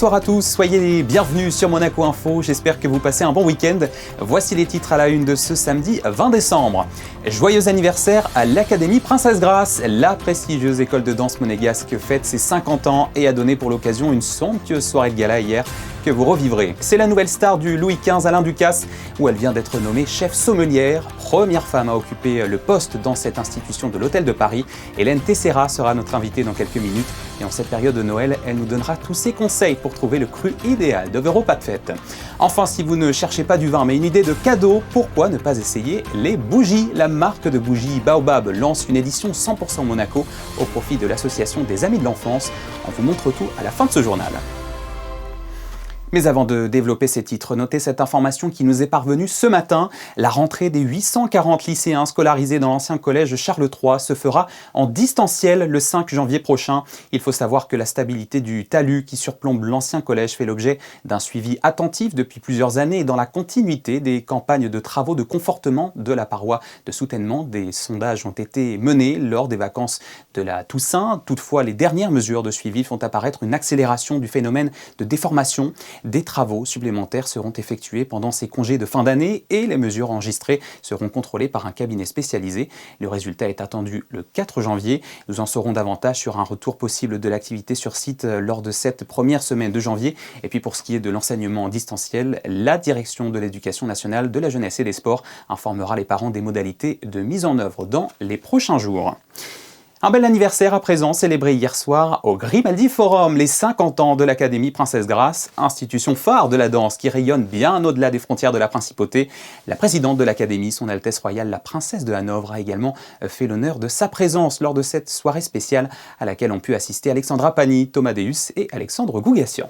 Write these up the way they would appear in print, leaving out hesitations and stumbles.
Bonsoir à tous, soyez les bienvenus sur Monaco Info, j'espère que vous passez un bon week-end. Voici les titres à la une de ce samedi 20 décembre. Joyeux anniversaire à l'Académie Princesse Grace. La prestigieuse école de danse monégasque fête ses 50 ans et a donné pour l'occasion une somptueuse soirée de gala hier que vous revivrez. C'est la nouvelle star du Louis XV Alain Ducasse, où elle vient d'être nommée chef sommelière, première femme à occuper le poste dans cette institution de l'Hôtel de Paris. Hélène Tessera sera notre invitée dans quelques minutes et en cette période de Noël, elle nous donnera tous ses conseils pour trouver le cru idéal de vos repas de fête. Enfin, si vous ne cherchez pas du vin mais une idée de cadeau, pourquoi ne pas essayer les bougies? La marque de bougies Baobab lance une édition 100% Monaco au profit de l'association des Amis de l'Enfance. On vous montre tout à la fin de ce journal. Mais avant de développer ces titres, notez cette information qui nous est parvenue ce matin. La rentrée des 840 lycéens scolarisés dans l'ancien collège Charles III se fera en distanciel le 5 janvier prochain. Il faut savoir que la stabilité du talus qui surplombe l'ancien collège fait l'objet d'un suivi attentif depuis plusieurs années et dans la continuité des campagnes de travaux de confortement de la paroi de soutènement. Des sondages ont été menés lors des vacances de la Toussaint. Toutefois, les dernières mesures de suivi font apparaître une accélération du phénomène de déformation. Des travaux supplémentaires seront effectués pendant ces congés de fin d'année et les mesures enregistrées seront contrôlées par un cabinet spécialisé. Le résultat est attendu le 4 janvier. Nous en saurons davantage sur un retour possible de l'activité sur site lors de cette première semaine de janvier. Et puis pour ce qui est de l'enseignement en distanciel, la direction de l'Éducation nationale, de la jeunesse et des sports informera les parents des modalités de mise en œuvre dans les prochains jours. Un bel anniversaire à présent, célébré hier soir au Grimaldi Forum, les 50 ans de l'Académie Princesse Grace, institution phare de la danse qui rayonne bien au-delà des frontières de la principauté. La présidente de l'Académie, son Altesse Royale, la Princesse de Hanovre, a également fait l'honneur de sa présence lors de cette soirée spéciale à laquelle ont pu assister Alexandra Pani, Thomas Deus et Alexandre Gougassian.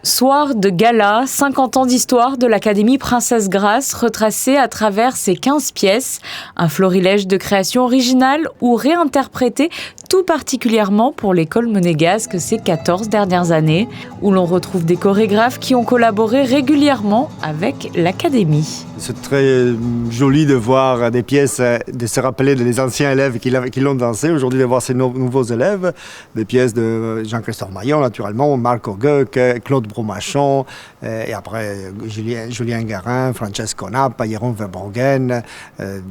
Soir de gala, 50 ans d'histoire de l'Académie Princesse Grace retracée à travers ses 15 pièces. Un florilège de créations originales ou réinterprétées tout particulièrement pour l'école monégasque ces 14 dernières années, où l'on retrouve des chorégraphes qui ont collaboré régulièrement avec l'Académie. C'est très joli de voir des pièces, de se rappeler des anciens élèves qui l'ont dansé, aujourd'hui de voir ces nouveaux élèves, des pièces de Jean-Christophe Maillon naturellement, Marc Auguc, Claude Bromachon, et après Julien Garin, Francesco Nappa, Jérôme Verbruggen,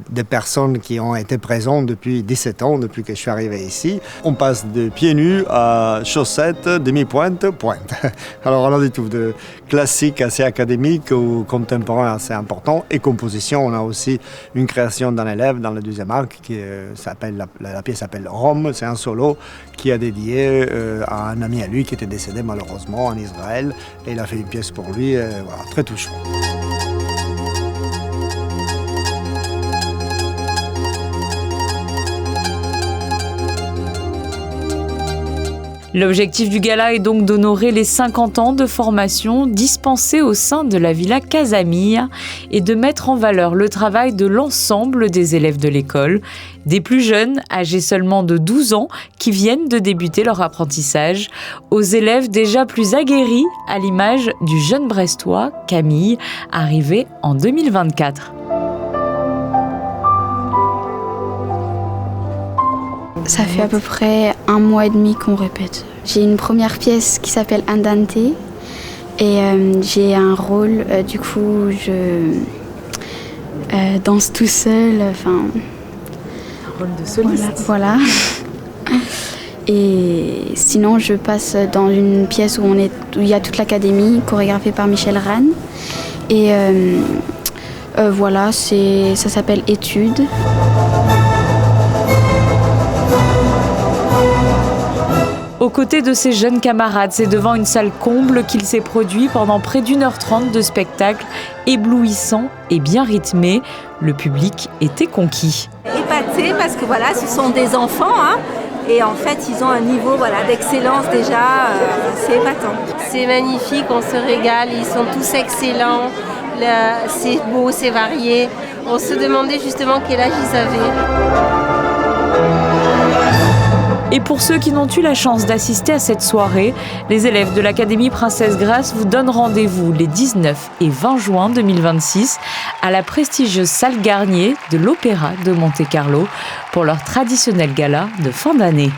des personnes qui ont été présentes depuis 17 ans, depuis que je suis arrivé ici. On passe de pieds nus à chaussettes, demi-pointe, pointe. Alors on a du tout, de classique assez académique ou contemporain assez important. Et composition, on a aussi une création d'un élève dans le deuxième acte qui s'appelle, la pièce s'appelle Rome, c'est un solo qui a dédié à un ami à lui qui était décédé malheureusement en Israël et il a fait une pièce pour lui, voilà, très touchant. L'objectif du gala est donc d'honorer les 50 ans de formation dispensée au sein de la Villa Casamia et de mettre en valeur le travail de l'ensemble des élèves de l'école, des plus jeunes, âgés seulement de 12 ans, qui viennent de débuter leur apprentissage, aux élèves déjà plus aguerris, à l'image du jeune Brestois, Camille, arrivé en 2024. Ça fait à peu près 1 mois et demi qu'on répète. J'ai une première pièce qui s'appelle Andante et j'ai un rôle, du coup je danse tout seul. Un rôle de soliste. Voilà. Et sinon je passe dans une pièce où il y a toute l'académie, chorégraphée par Michel Rann. Et voilà, ça s'appelle Études. Aux côtés de ses jeunes camarades, c'est devant une salle comble qu'il s'est produit pendant près d'1h30 de spectacle éblouissant et bien rythmé. Le public était conquis. Épaté parce que voilà, ce sont des enfants, et en fait ils ont un niveau d'excellence déjà, c'est épatant. C'est magnifique, on se régale, ils sont tous excellents, c'est beau, c'est varié. On se demandait justement quel âge ils avaient. Et pour ceux qui n'ont eu la chance d'assister à cette soirée, les élèves de l'Académie Princesse Grace vous donnent rendez-vous les 19 et 20 juin 2026 à la prestigieuse salle Garnier de l'Opéra de Monte-Carlo pour leur traditionnel gala de fin d'année.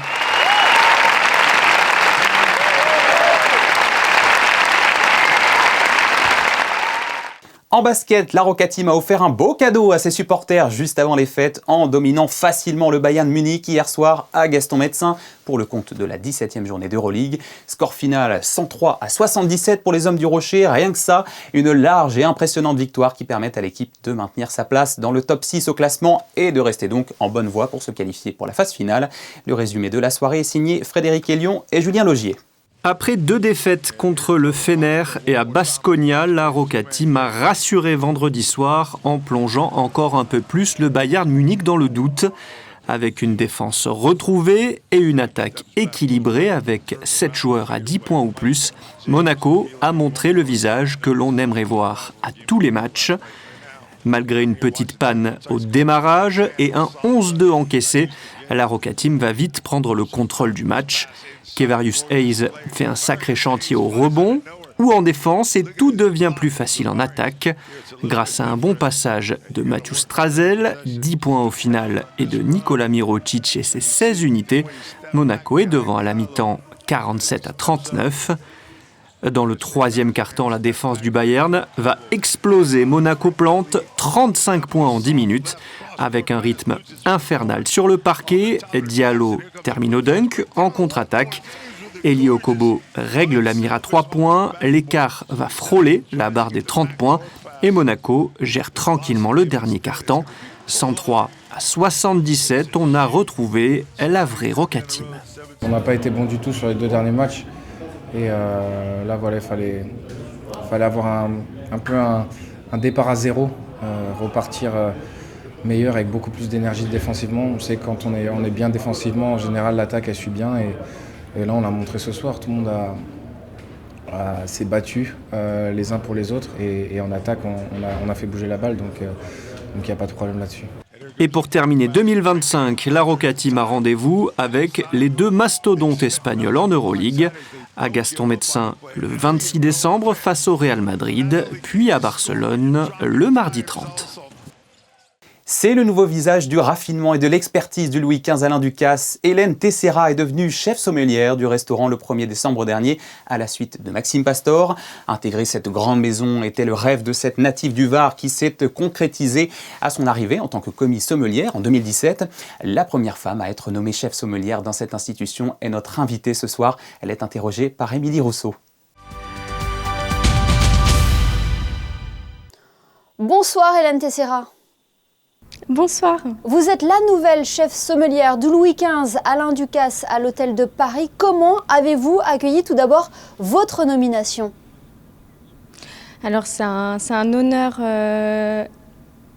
En basket, la Roca Team a offert un beau cadeau à ses supporters juste avant les fêtes en dominant facilement le Bayern Munich hier soir à Gaston-Médecin pour le compte de la 17e journée d'Euroleague. Score final 103-77 pour les hommes du Rocher, rien que ça, une large et impressionnante victoire qui permet à l'équipe de maintenir sa place dans le top 6 au classement et de rester donc en bonne voie pour se qualifier pour la phase finale. Le résumé de la soirée est signé Frédéric Elion et Julien Logier. Après 2 défaites contre le Fener et à Baskonia, la Roca Team a rassuré vendredi soir en plongeant encore un peu plus le Bayern Munich dans le doute. Avec une défense retrouvée et une attaque équilibrée avec 7 joueurs à 10 points ou plus, Monaco a montré le visage que l'on aimerait voir à tous les matchs. Malgré une petite panne au démarrage et un 11-2 encaissé, la Roca Team va vite prendre le contrôle du match. Kevarius Hayes fait un sacré chantier au rebond ou en défense et tout devient plus facile en attaque. Grâce à un bon passage de Mathieu Strazel, 10 points au final, et de Nikola Mirotic et ses 16 unités, Monaco est devant à la mi-temps 47-39. Dans le 3e quart-temps, la défense du Bayern va exploser. Monaco plante 35 points en 10 minutes. Avec un rythme infernal sur le parquet, Diallo termine au dunk en contre-attaque. Eli Okobo règle la mire à 3 points. L'écart va frôler la barre des 30 points. Et Monaco gère tranquillement le dernier quart-temps. 103-77, on a retrouvé la vraie Roca Team. On n'a pas été bon du tout sur les 2 derniers matchs. Et là, voilà, il fallait avoir un peu un départ à zéro, repartir meilleur avec beaucoup plus d'énergie défensivement. On sait que quand on est bien défensivement, en général, l'attaque, elle suit bien. Et là, on a montré ce soir, tout le monde s'est battu les uns pour les autres. Et en attaque, on a fait bouger la balle, donc il n'y a pas de problème là-dessus. Et pour terminer 2025, la Roca Team a rendez-vous avec les 2 mastodontes espagnols en Euroleague. À Gaston-Médecin le 26 décembre face au Real Madrid, puis à Barcelone le mardi 30. C'est le nouveau visage du raffinement et de l'expertise du Louis XV Alain Ducasse. Hélène Tessera est devenue chef sommelière du restaurant le 1er décembre dernier à la suite de Maxime Pastor. Intégrer cette grande maison était le rêve de cette native du Var qui s'est concrétisé à son arrivée en tant que commis sommelière en 2017. La première femme à être nommée chef sommelière dans cette institution est notre invitée ce soir. Elle est interrogée par Émilie Rousseau. Bonsoir Hélène Tessera. Bonsoir. Vous êtes la nouvelle chef sommelière du Louis XV Alain Ducasse à l'Hôtel de Paris. Comment avez-vous accueilli tout d'abord votre nomination ? Alors c'est un honneur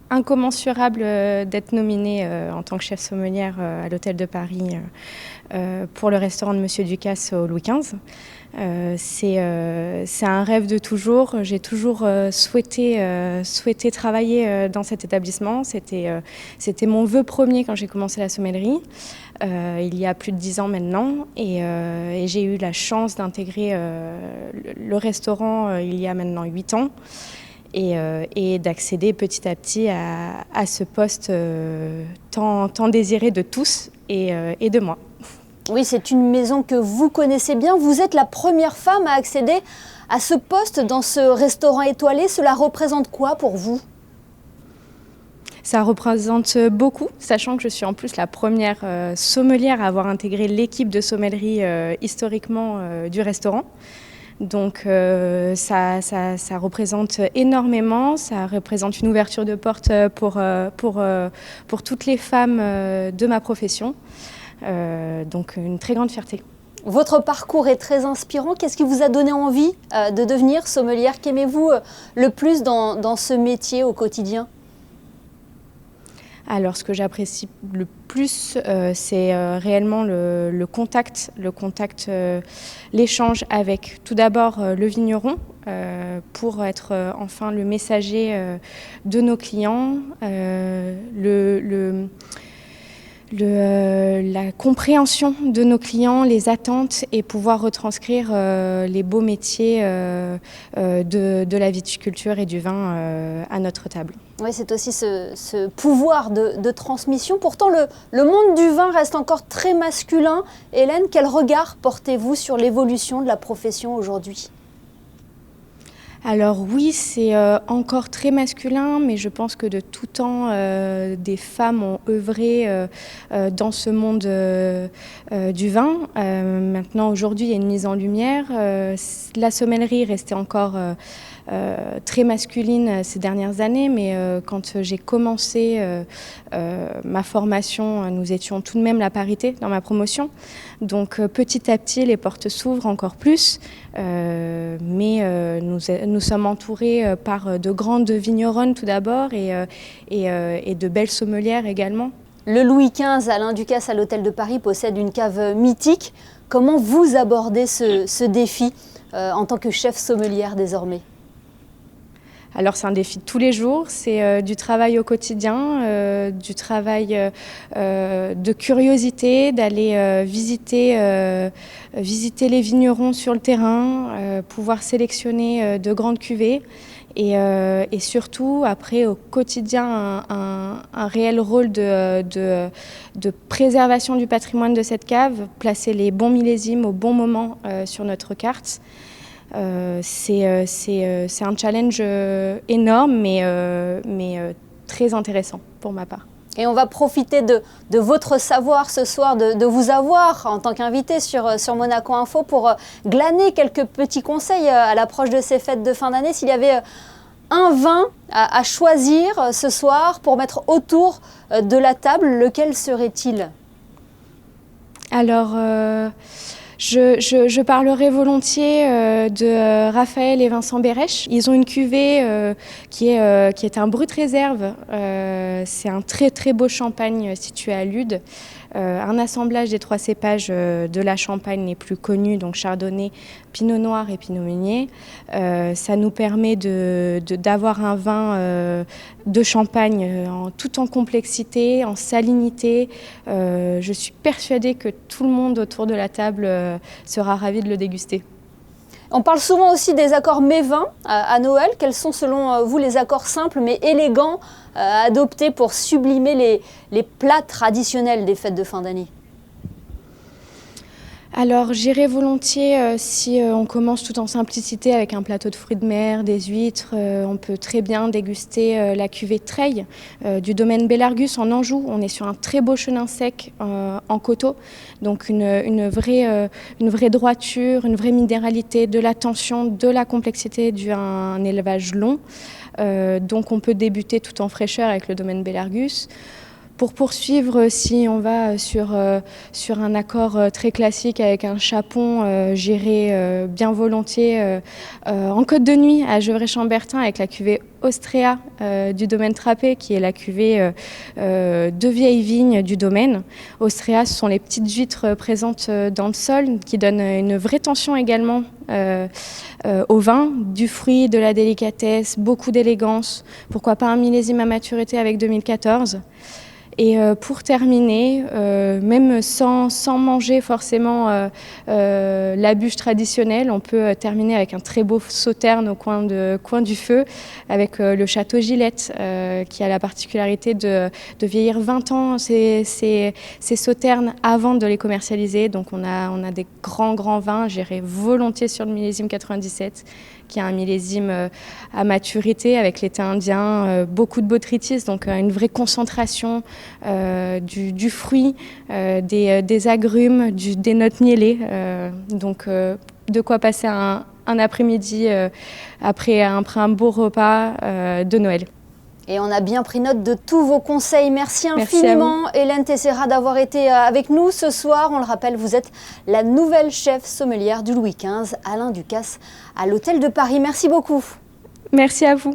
incommensurable d'être nominée en tant que chef sommelière à l'Hôtel de Paris pour le restaurant de Monsieur Ducasse au Louis XV. C'est un rêve de toujours. J'ai toujours souhaité travailler dans cet établissement. C'était mon vœu premier quand j'ai commencé la sommellerie, il y a plus de 10 ans maintenant. Et j'ai eu la chance d'intégrer le restaurant il y a maintenant 8 ans. Et d'accéder petit à petit à ce poste tant désiré de tous et de moi. Oui, c'est une maison que vous connaissez bien. Vous êtes la première femme à accéder à ce poste dans ce restaurant étoilé. Cela représente quoi pour vous ? Ça représente beaucoup, sachant que je suis en plus la première sommelière à avoir intégré l'équipe de sommellerie historiquement du restaurant. Donc ça représente énormément, ça représente une ouverture de porte pour toutes les femmes de ma profession. Donc une très grande fierté. Votre parcours est très inspirant. Qu'est-ce qui vous a donné envie de devenir sommelière ? Qu'aimez-vous le plus dans ce métier au quotidien ? Alors ce que j'apprécie le plus, c'est réellement le contact, l'échange avec tout d'abord le vigneron pour être enfin le messager de nos clients, la compréhension de nos clients, les attentes et pouvoir retranscrire les beaux métiers de la viticulture et du vin à notre table. Oui, c'est aussi ce pouvoir de transmission. Pourtant, le monde du vin reste encore très masculin. Hélène, quel regard portez-vous sur l'évolution de la profession aujourd'hui ? Alors oui, c'est encore très masculin, mais je pense que de tout temps, des femmes ont œuvré dans ce monde du vin. Maintenant, aujourd'hui, il y a une mise en lumière. La sommellerie restait encore très masculine ces dernières années, mais quand j'ai commencé ma formation, nous étions tout de même la parité dans ma promotion. Donc petit à petit, les portes s'ouvrent encore plus, mais nous sommes entourés par de grandes vigneronnes tout d'abord et de belles sommelières également. Le Louis XV, Alain Ducasse, à l'Hôtel de Paris, possède une cave mythique. Comment vous abordez ce défi en tant que chef sommelière désormais ? Alors c'est un défi de tous les jours, c'est du travail au quotidien, du travail de curiosité, d'aller visiter les vignerons sur le terrain, pouvoir sélectionner de grandes cuvées et surtout après au quotidien un réel rôle de préservation du patrimoine de cette cave, placer les bons millésimes au bon moment sur notre carte. C'est un challenge énorme, mais très intéressant pour ma part. Et on va profiter de votre savoir ce soir, de vous avoir en tant qu'invité sur Monaco Info pour glaner quelques petits conseils à l'approche de ces fêtes de fin d'année. S'il y avait un vin à choisir ce soir pour mettre autour de la table, lequel serait-il ? Alors... Je parlerai volontiers de Raphaël et Vincent Bérèche. Ils ont une cuvée qui est un brut réserve. C'est un très très beau champagne situé à Lude. Un assemblage des 3 cépages de la Champagne les plus connus, donc Chardonnay, Pinot Noir et Pinot Meunier. Ça nous permet d'avoir un vin de Champagne tout en complexité, en salinité. Je suis persuadée que tout le monde autour de la table sera ravi de le déguster. On parle souvent aussi des accords mets-vins à Noël. Quels sont selon vous les accords simples mais élégants adoptés pour sublimer les plats traditionnels des fêtes de fin d'année ? Alors j'irai volontiers si on commence tout en simplicité avec un plateau de fruits de mer, des huîtres. On peut très bien déguster la cuvée Treille du domaine Bellargus en Anjou. On est sur un très beau chenin sec en coteaux, donc une vraie droiture, une vraie minéralité, de la tension, de la complexité d'un élevage long. Donc on peut débuter tout en fraîcheur avec le domaine Bellargus. Pour poursuivre, si on va sur un accord très classique avec un chapon, j'irai bien volontiers en Côte de Nuit à Gevrey-Chambertin avec la cuvée Ostrea du domaine Trappé, qui est la cuvée de vieilles vignes du domaine. Ostrea, ce sont les petites huîtres présentes dans le sol qui donnent une vraie tension également au vin, du fruit, de la délicatesse, beaucoup d'élégance. Pourquoi pas un millésime à maturité avec 2014. Et pour terminer, même sans manger forcément la bûche traditionnelle, on peut terminer avec un très beau sauterne au coin du feu, avec le château Gillette, qui a la particularité de vieillir 20 ans ces sauternes avant de les commercialiser. Donc on a des grands vins. J'irai volontiers sur le millésime 97, qui est un millésime à maturité avec l'été indien, beaucoup de botrytis, donc une vraie concentration du fruit, des agrumes, des notes mielées. Donc de quoi passer un après-midi après un beau repas de Noël. Et on a bien pris note de tous vos conseils. Merci infiniment, Hélène Tessera, d'avoir été avec nous ce soir. On le rappelle, vous êtes la nouvelle chef sommelière du Louis XV, Alain Ducasse, à l'Hôtel de Paris. Merci beaucoup. Merci à vous.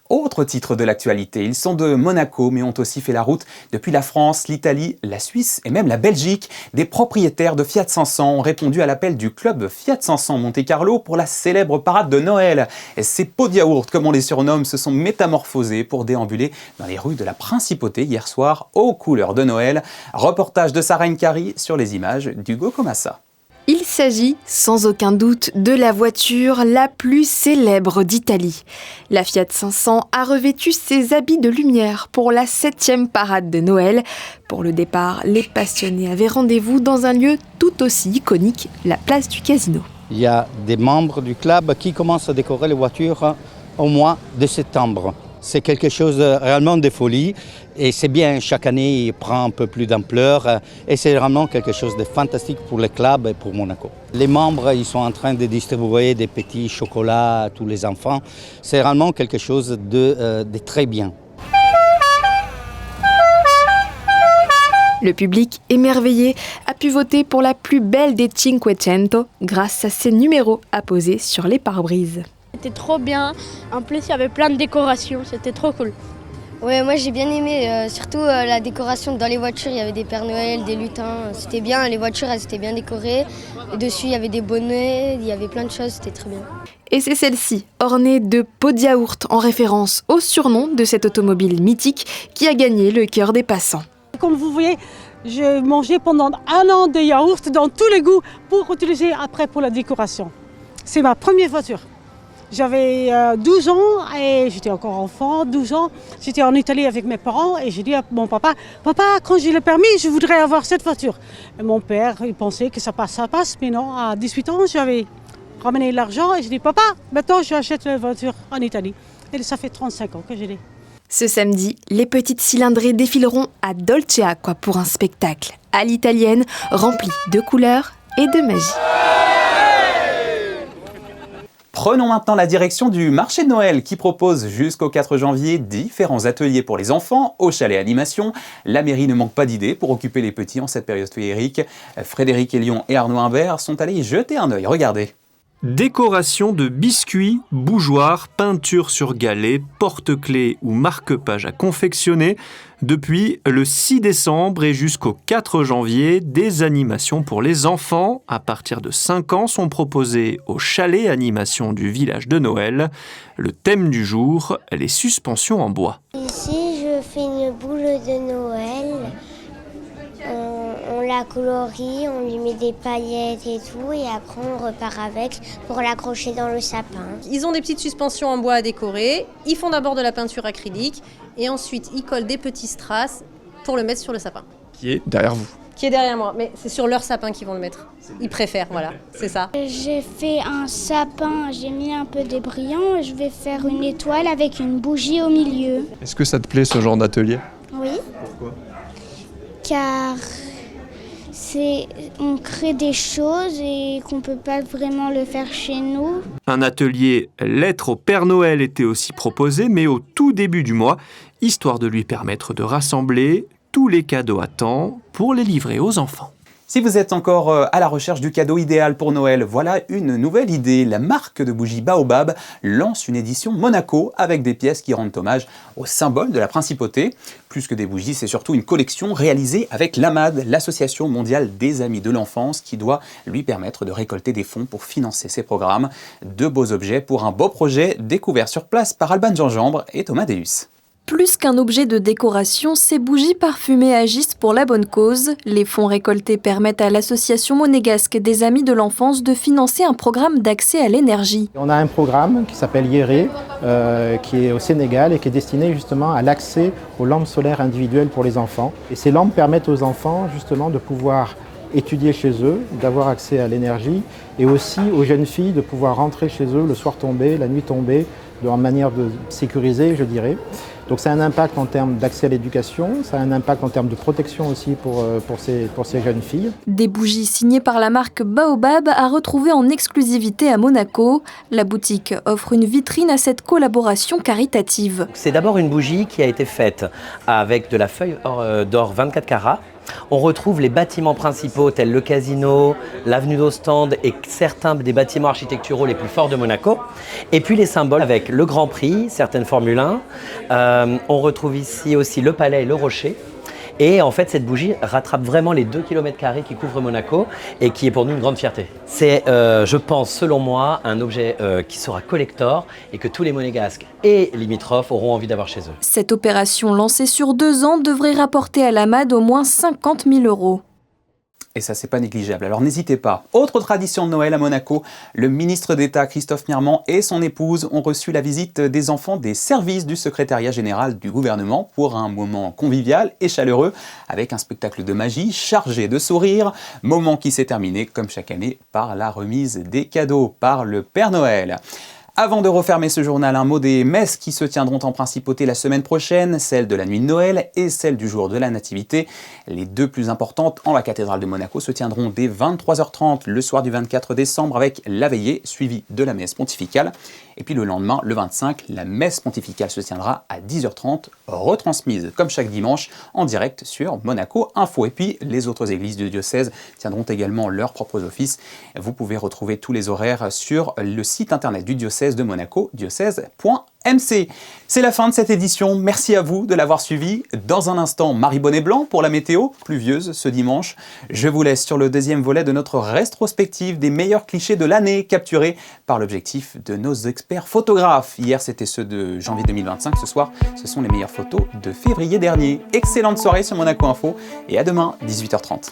Autre titre de l'actualité, ils sont de Monaco mais ont aussi fait la route depuis la France, l'Italie, la Suisse et même la Belgique. Des propriétaires de Fiat 500 ont répondu à l'appel du club Fiat 500 Monte-Carlo pour la célèbre parade de Noël. Et ces pots de yaourt, comme on les surnomme, se sont métamorphosés pour déambuler dans les rues de la Principauté hier soir aux couleurs de Noël. Reportage de Sarah Nkari sur les images d'Hugo Comassa. Il s'agit sans aucun doute de la voiture la plus célèbre d'Italie. La Fiat 500 a revêtu ses habits de lumière pour la 7e parade de Noël. Pour le départ, les passionnés avaient rendez-vous dans un lieu tout aussi iconique, la place du Casino. Il y a des membres du club qui commencent à décorer les voitures au mois de septembre. C'est quelque chose réellement de folie et c'est bien, chaque année il prend un peu plus d'ampleur et c'est vraiment quelque chose de fantastique pour le club et pour Monaco. Les membres ils sont en train de distribuer des petits chocolats à tous les enfants. C'est vraiment quelque chose de très bien. Le public, émerveillé, a pu voter pour la plus belle des Cinquecento grâce à ses numéros apposés sur les pare-brises. C'était trop bien, en plus il y avait plein de décorations, c'était trop cool. Ouais, moi j'ai bien aimé, surtout la décoration dans les voitures, il y avait des Pères Noël, des lutins, c'était bien, les voitures elles étaient bien décorées, et dessus il y avait des bonnets, il y avait plein de choses, c'était très bien. Et c'est celle-ci, ornée de pots de yaourt en référence au surnom de cette automobile mythique qui a gagné le cœur des passants. Comme vous voyez, j'ai mangé pendant 1 an de yaourt dans tous les goûts pour utiliser après pour la décoration. C'est ma première voiture. J'avais 12 ans et j'étais encore enfant, 12 ans. J'étais en Italie avec mes parents et j'ai dit à mon papa, « Papa, quand j'ai le permis, je voudrais avoir cette voiture. » Et mon père, il pensait que ça passe, mais non, à 18 ans, j'avais ramené l'argent et j'ai dit, « Papa, maintenant j'achète la voiture en Italie. » Et ça fait 35 ans que je l'ai. Ce samedi, les petites cylindrées défileront à Dolce Acqua pour un spectacle à l'italienne rempli de couleurs et de magie. Prenons maintenant la direction du marché de Noël qui propose jusqu'au 4 janvier différents ateliers pour les enfants au chalet animation. La mairie ne manque pas d'idées pour occuper les petits en cette période féerique. Frédéric Elion et Arnaud Imbert sont allés y jeter un œil. Regardez. Décoration de biscuits, bougeoirs, peinture sur galets, porte-clés ou marque-pages à confectionner. Depuis le 6 décembre et jusqu'au 4 janvier, des animations pour les enfants à partir de 5 ans sont proposées au chalet animation du village de Noël. Le thème du jour, les suspensions en bois. Ici, je fais une boule de Noël. On la colorie, on lui met des paillettes et tout, et après on repart avec pour l'accrocher dans le sapin. Ils ont des petites suspensions en bois à décorer, ils font d'abord de la peinture acrylique, et ensuite ils collent des petits strass pour le mettre sur le sapin. Qui est derrière vous. Qui est derrière moi, mais c'est sur leur sapin qu'ils vont le mettre. Ils préfèrent, voilà, c'est ça. J'ai fait un sapin, j'ai mis un peu de brillant, je vais faire une étoile avec une bougie au milieu. Est-ce que ça te plaît ce genre d'atelier ? Oui. Pourquoi ? Car on crée des choses et qu'on ne peut pas vraiment le faire chez nous. Un atelier lettres au Père Noël était aussi proposé, mais au tout début du mois, histoire de lui permettre de rassembler tous les cadeaux à temps pour les livrer aux enfants. Si vous êtes encore à la recherche du cadeau idéal pour Noël, voilà une nouvelle idée. La marque de bougies Baobab lance une édition Monaco avec des pièces qui rendent hommage au symbole de la principauté. Plus que des bougies, c'est surtout une collection réalisée avec l'AMAD, l'Association mondiale des amis de l'enfance, qui doit lui permettre de récolter des fonds pour financer ses programmes. De beaux objets pour un beau projet découvert sur place par Alban Gingembre et Thomas Deus. Plus qu'un objet de décoration, ces bougies parfumées agissent pour la bonne cause. Les fonds récoltés permettent à l'association monégasque des amis de l'enfance de financer un programme d'accès à l'énergie. On a un programme qui s'appelle Yéré, qui est au Sénégal et qui est destiné justement à l'accès aux lampes solaires individuelles pour les enfants. Et ces lampes permettent aux enfants justement de pouvoir étudier chez eux, d'avoir accès à l'énergie et aussi aux jeunes filles de pouvoir rentrer chez eux le soir tombé, la nuit tombée, de manière de sécuriser, je dirais. Donc ça a un impact en termes d'accès à l'éducation, ça a un impact en termes de protection aussi pour ces jeunes filles. Des bougies signées par la marque Baobab à retrouver en exclusivité à Monaco. La boutique offre une vitrine à cette collaboration caritative. C'est d'abord une bougie qui a été faite avec de la feuille d'or 24 carats. On retrouve les bâtiments principaux tels le casino, l'avenue d'Ostende et certains des bâtiments architecturaux les plus forts de Monaco. Et puis les symboles avec le Grand Prix, certaines Formule 1. On retrouve ici aussi le Palais et le Rocher. Et en fait, cette bougie rattrape vraiment les 2 km² qui couvrent Monaco et qui est pour nous une grande fierté. C'est, je pense, selon moi, un objet qui sera collector et que tous les monégasques et limitrophes auront envie d'avoir chez eux. Cette opération lancée sur 2 ans devrait rapporter à l'AMAD au moins 50 000 €. Et ça, c'est pas négligeable. Alors n'hésitez pas. Autre tradition de Noël à Monaco, le ministre d'État Christophe Mirmand et son épouse ont reçu la visite des enfants des services du secrétariat général du gouvernement pour un moment convivial et chaleureux avec un spectacle de magie chargé de sourires, moment qui s'est terminé comme chaque année par la remise des cadeaux par le Père Noël. Avant de refermer ce journal, un mot des messes qui se tiendront en principauté la semaine prochaine, celle de la nuit de Noël et celle du jour de la Nativité. Les deux plus importantes en la cathédrale de Monaco se tiendront dès 23h30 le soir du 24 décembre avec la veillée suivie de la messe pontificale. Et puis le lendemain, le 25, la messe pontificale se tiendra à 10h30, retransmise comme chaque dimanche en direct sur Monaco Info. Et puis les autres églises du diocèse tiendront également leurs propres offices. Vous pouvez retrouver tous les horaires sur le site internet du diocèse de Monaco, diocèse.mc. C'est la fin de cette édition. Merci à vous de l'avoir suivi. Dans un instant, Marie Bonnet-Blanc pour la météo, pluvieuse ce dimanche. Je vous laisse sur le deuxième volet de notre rétrospective des meilleurs clichés de l'année capturés par l'objectif de nos experts photographes. Hier, c'était ceux de janvier 2025. Ce soir, ce sont les meilleures photos de février dernier. Excellente soirée sur Monaco Info et à demain, 18h30.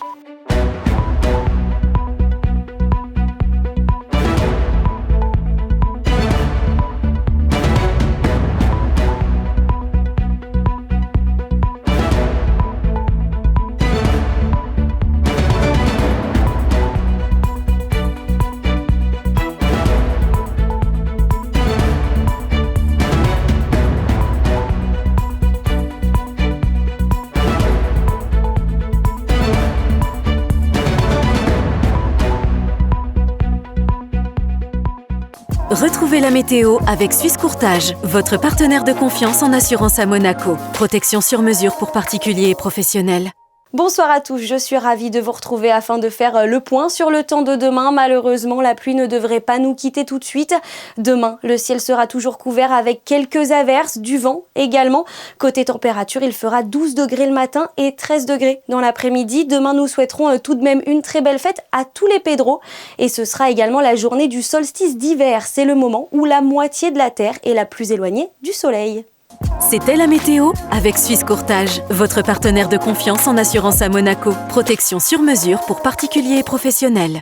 Retrouvez la météo avec Suisse Courtage, votre partenaire de confiance en assurance à Monaco. Protection sur mesure pour particuliers et professionnels. Bonsoir à tous, je suis ravie de vous retrouver afin de faire le point sur le temps de demain. Malheureusement, la pluie ne devrait pas nous quitter tout de suite. Demain, le ciel sera toujours couvert avec quelques averses, du vent également. Côté température, il fera 12 degrés le matin et 13 degrés dans l'après-midi. Demain, nous souhaiterons tout de même une très belle fête à tous les Pédros. Et ce sera également la journée du solstice d'hiver. C'est le moment où la moitié de la Terre est la plus éloignée du Soleil. C'était la météo avec Suisse Courtage, votre partenaire de confiance en assurance à Monaco. Protection sur mesure pour particuliers et professionnels.